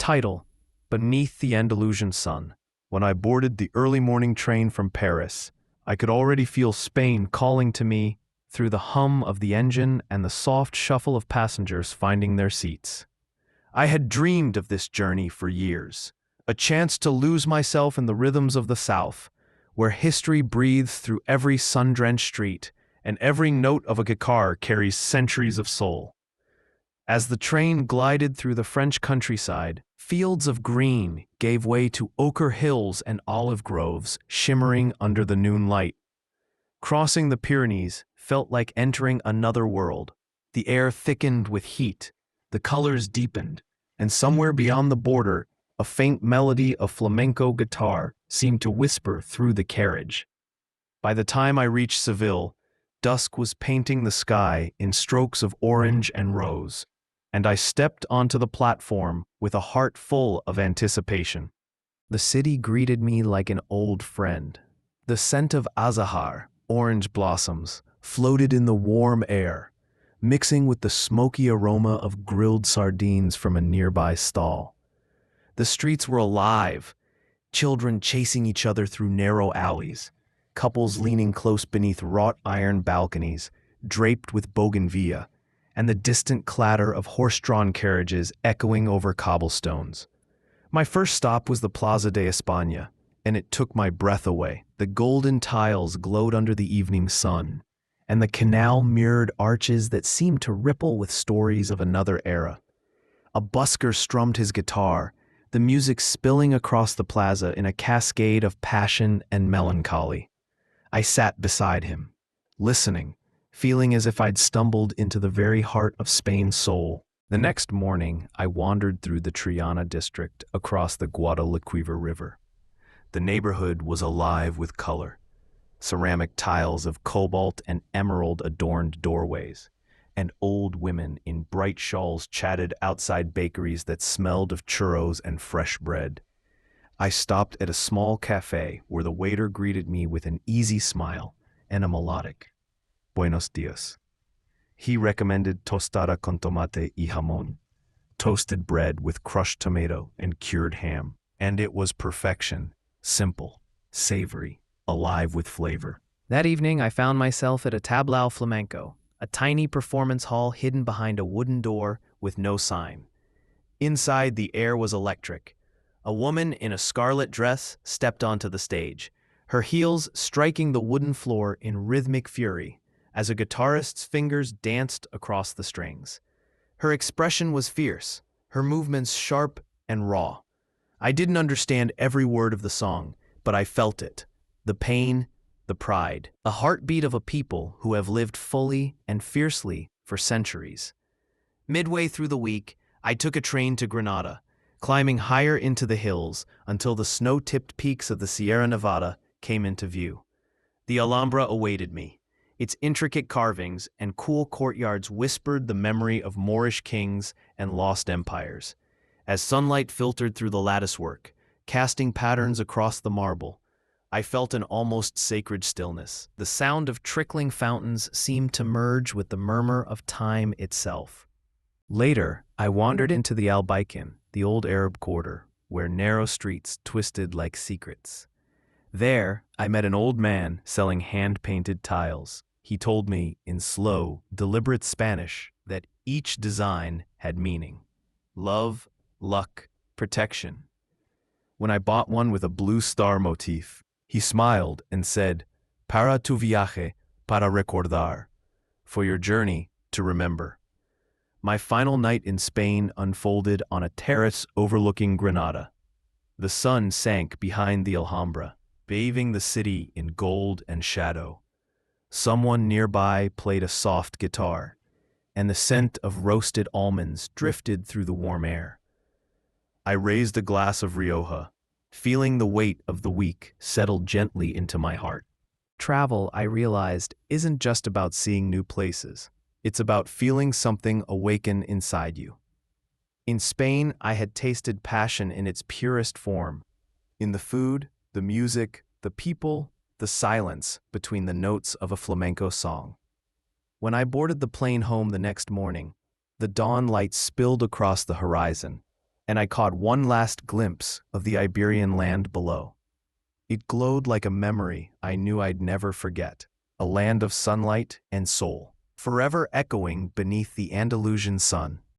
Title: Beneath the Andalusian Sun. When I boarded the early morning train from Paris, I could already feel Spain calling to me through the hum of the engine and the soft shuffle of passengers finding their seats. I had dreamed of this journey for years, a chance to lose myself in the rhythms of the South, where history breathes through every sun-drenched street and every note of a guitar carries centuries of soul. As the train glided through the French countryside, fields of green gave way to ochre hills and olive groves shimmering under the noon light. Crossing the Pyrenees felt like entering another world. The air thickened with heat, the colors deepened, and somewhere beyond the border, a faint melody of flamenco guitar seemed to whisper through the carriage. By the time I reached Seville, dusk was painting the sky in strokes of orange and rose, and I stepped onto the platform with a heart full of anticipation. The city greeted me like an old friend. The scent of azahar, orange blossoms, floated in the warm air, mixing with the smoky aroma of grilled sardines from a nearby stall. The streets were alive, children chasing each other through narrow alleys, couples leaning close beneath wrought iron balconies draped with bougainvillea, and the distant clatter of horse-drawn carriages echoing over cobblestones. My first stop was the Plaza de España, and it took my breath away. The golden tiles glowed under the evening sun, and the canal mirrored arches that seemed to ripple with stories of another era. A busker strummed his guitar, the music spilling across the plaza in a cascade of passion and melancholy. I sat beside him, listening, feeling as if I'd stumbled into the very heart of Spain's soul. The next morning, I wandered through the Triana district across the Guadalquivir River. The neighborhood was alive with color. Ceramic tiles of cobalt and emerald adorned doorways, and old women in bright shawls chatted outside bakeries that smelled of churros and fresh bread. I stopped at a small cafe where the waiter greeted me with an easy smile and a melodic "Buenos dias." He recommended tostada con tomate y jamón, toasted bread with crushed tomato and cured ham, and it was perfection, simple, savory, alive with flavor. That evening, I found myself at a tablao flamenco, a tiny performance hall hidden behind a wooden door with no sign. Inside, the air was electric. A woman in a scarlet dress stepped onto the stage, her heels striking the wooden floor in rhythmic fury as a guitarist's fingers danced across the strings. Her expression was fierce, her movements sharp and raw. I didn't understand every word of the song, but I felt it. The pain, the pride, a heartbeat of a people who have lived fully and fiercely for centuries. Midway through the week, I took a train to Granada, climbing higher into the hills until the snow-tipped peaks of the Sierra Nevada came into view. The Alhambra awaited me. Its intricate carvings and cool courtyards whispered the memory of Moorish kings and lost empires. As sunlight filtered through the latticework, casting patterns across the marble, I felt an almost sacred stillness. The sound of trickling fountains seemed to merge with the murmur of time itself. Later, I wandered into the Albaycin, the old Arab quarter, where narrow streets twisted like secrets. There, I met an old man selling hand-painted tiles. He told me, in slow, deliberate Spanish, that each design had meaning. Love, luck, protection. When I bought one with a blue star motif, he smiled and said, "Para tu viaje, para recordar," for your journey, to remember. My final night in Spain unfolded on a terrace overlooking Granada. The sun sank behind the Alhambra, bathing the city in gold and shadow. Someone nearby played a soft guitar, and the scent of roasted almonds drifted through the warm air. I raised a glass of Rioja, feeling the weight of the week settle gently into my heart. Travel, I realized, isn't just about seeing new places. It's about feeling something awaken inside you. In Spain, I had tasted passion in its purest form. In the food, the music, the people, the silence between the notes of a flamenco song. When I boarded the plane home the next morning, the dawn light spilled across the horizon, and I caught one last glimpse of the Iberian land below. It glowed like a memory I knew I'd never forget, a land of sunlight and soul, forever echoing beneath the Andalusian sun.